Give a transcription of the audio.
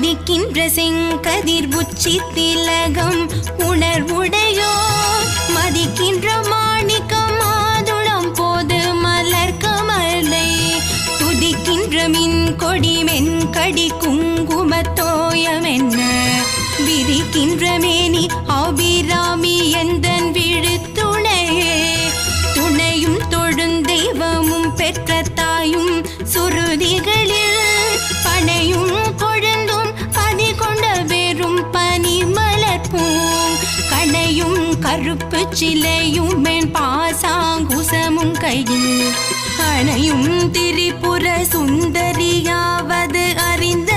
உதிக்கின்ற செங்கதிர் உச்சி திலகம் உணர்வுடையோ மதிக்கின்ற மாணிக்கம் மாதுளம் போது மலர் கமலை துதிக்கின்ற மின் கொடி மென்கடி குங்குமத்தோயம் என்ன விரிக்கின்ற மேனி அபிராமி எந்தன் விழுத்துணையே துணையும் தொழுந்தெய்வமும் பெற்ற தாயும் சுருதிகளில் பனையும் கொழுந்தும் பதி கொண்ட வெறும் பனி மலர்ப்பூம் கனையும் கருப்பு சிலையும் மென் பாசாங்குசமும் கையில் அணையும் திரிபுர சுந்தரியாவது அறிந்த